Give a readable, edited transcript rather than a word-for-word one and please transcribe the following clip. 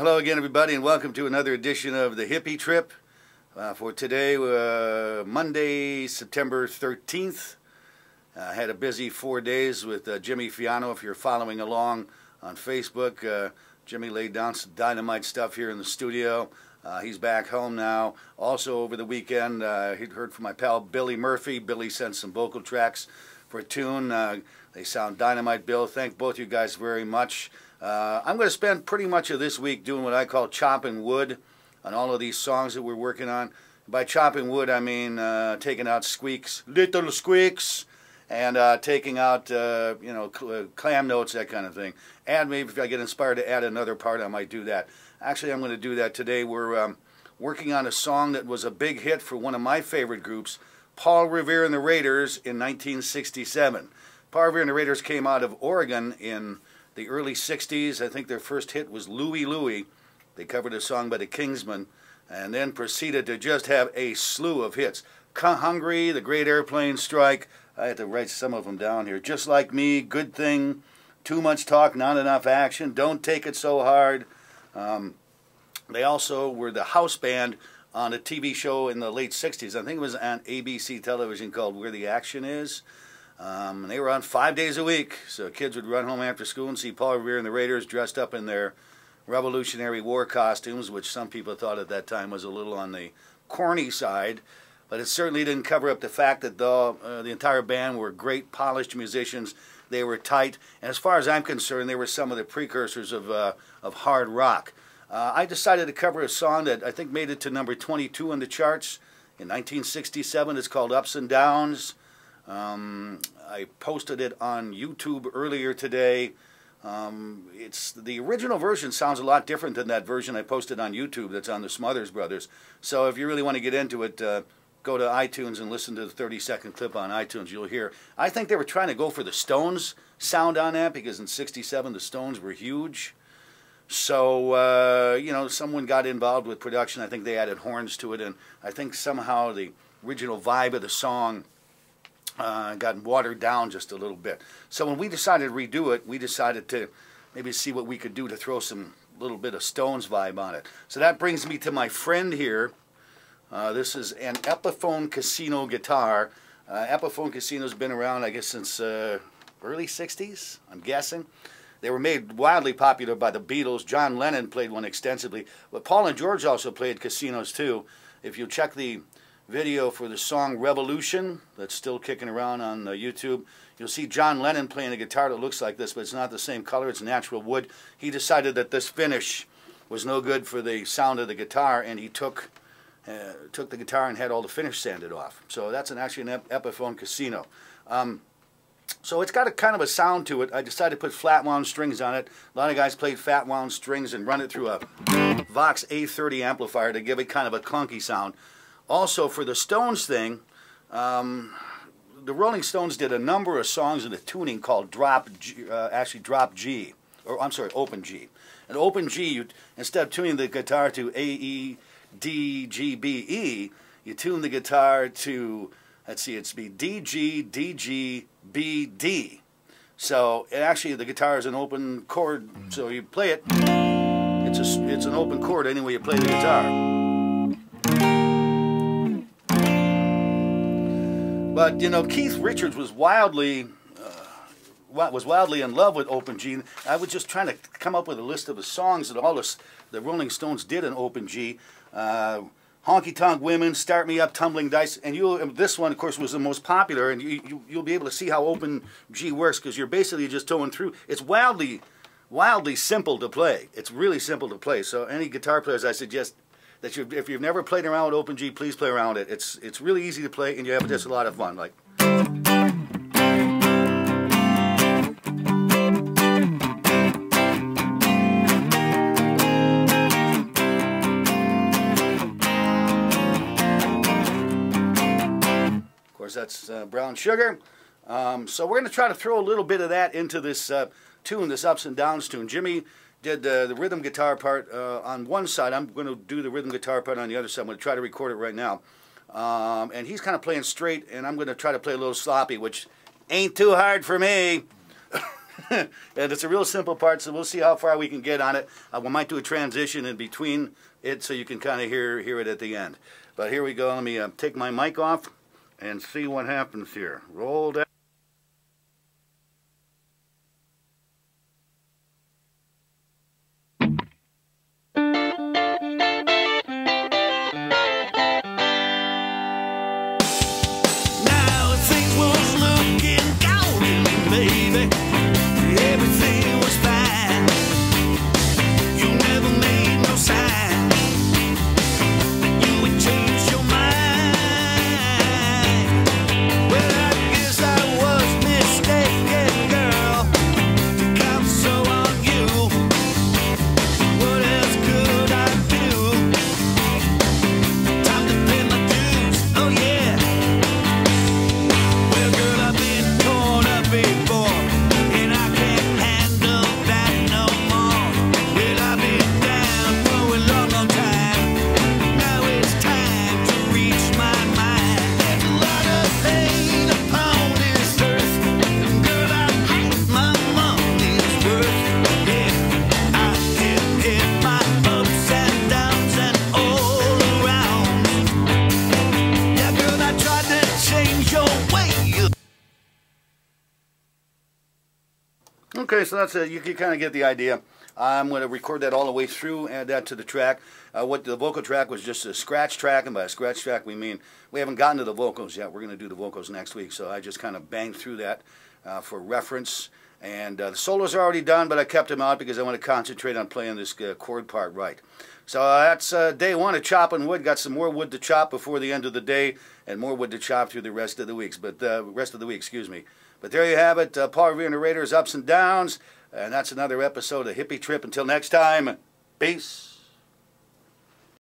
Well, hello again, everybody, and welcome to another edition of the Hippie Trip. For today, Monday, September 13th. I had a busy 4 days with Jimmy Fiano. If you're following along on Facebook, Jimmy laid down some dynamite stuff here in the studio. He's back home now. Also, over the weekend, he'd heard from my pal Billy Murphy. Billy sent some vocal tracks for a tune. They sound dynamite, Bill. Thank both you guys very much. I'm going to spend pretty much of this week doing what I call chopping wood on all of these songs that we're working on. By chopping wood, I mean taking out squeaks, little squeaks, and taking out, clam notes, that kind of thing. And maybe if I get inspired to add another part, I might do that. Actually, I'm going to do that today. We're working on a song that was a big hit for one of my favorite groups, Paul Revere and the Raiders, in 1967. Paul Revere and the Raiders came out of Oregon in the early 60s. I think their first hit was Louie Louie. They covered a song by the Kingsmen and then proceeded to just have a slew of hits. Hungry, The Great Airplane Strike. I had to write some of them down here. Just Like Me, Good Thing, Too Much Talk, Not Enough Action, Don't Take It So Hard. They also were the house band on a TV show in the late 60s. I think it was on ABC television called Where the Action Is. They were on 5 days a week, so kids would run home after school and see Paul Revere and the Raiders dressed up in their Revolutionary War costumes, which some people thought at that time was a little on the corny side, but it certainly didn't cover up the fact that the entire band were great, polished musicians. They were tight, and as far as I'm concerned, they were some of the precursors of hard rock. I decided to cover a song that I think made it to number 22 on the charts in 1967. It's called Ups and Downs. I posted it on YouTube earlier today. It's the original version sounds a lot different than that version I posted on YouTube that's on the Smothers Brothers. So if you really want to get into it, go to iTunes and listen to the 30-second clip on iTunes. You'll hear. I think they were trying to go for the Stones sound on that because in '67 the Stones were huge. So, someone got involved with production. I think they added horns to it, and I think somehow the original vibe of the song got watered down just a little bit. So when we decided to redo it, we decided to maybe see what we could do to throw some little bit of Stones vibe on it. So that brings me to my friend here. This is an Epiphone Casino guitar. Epiphone Casino's been around, I guess, since early 60s, I'm guessing. They were made wildly popular by the Beatles. John Lennon played one extensively, but Paul and George also played casinos too. If you check the video for the song Revolution that's still kicking around on YouTube, you'll see John Lennon playing a guitar that looks like this, but it's not the same color. It's natural wood. He decided that this finish was no good for the sound of the guitar, and he took the guitar and had all the finish sanded off. So that's actually an Epiphone Casino. So it's got a kind of a sound to it. I decided to put flat wound strings on it. A lot of guys played fat wound strings and run it through a Vox A30 amplifier to give it kind of a clunky sound. Also, for the Stones thing, the Rolling Stones did a number of songs in a tuning called Open G. And Open G, instead of tuning the guitar to A, E, D, G, B, E, you tune the guitar to, let's see, it's D, G, D, G, B, D. So actually the guitar is an open chord, so you play it, it's an open chord anyway you play the guitar. But, Keith Richards was wildly in love with Open G. I was just trying to come up with a list of the songs that all the Rolling Stones did in Open G. Honky Tonk Women, Start Me Up, Tumbling Dice. And this one, of course, was the most popular. And you'll be able to see how Open G works because you're basically just towing through. It's wildly simple to play. It's really simple to play. So any guitar players, I suggest that if you've never played around with Open G, please play around with it. It's really easy to play, and you have just a lot of fun. Like. Of course, that's Brown Sugar. So we're going to try to throw a little bit of that into this tune, this Ups and Downs tune. Jimmy did the rhythm guitar part on one side. I'm going to do the rhythm guitar part on the other side. I'm going to try to record it right now. And he's kind of playing straight, and I'm going to try to play a little sloppy, which ain't too hard for me. and it's a real simple part, so we'll see how far we can get on it. We might do a transition in between it so you can kind of hear it at the end. But here we go. Let me take my mic off and see what happens here. Roll down. Okay, so that's it. You can kind of get the idea. I'm going to record that all the way through, add that to the track. What the vocal track was just a scratch track, and by a scratch track we mean we haven't gotten to the vocals yet. We're going to do the vocals next week, so I just kind of banged through that for reference. And the solos are already done, but I kept them out because I want to concentrate on playing this chord part right. So that's day one of chopping wood. Got some more wood to chop before the end of the day, and more wood to chop through the rest of the weeks. But excuse me. But there you have it. Paul Revere Narrator's Ups and Downs, and that's another episode of Hippie Trip. Until next time, peace.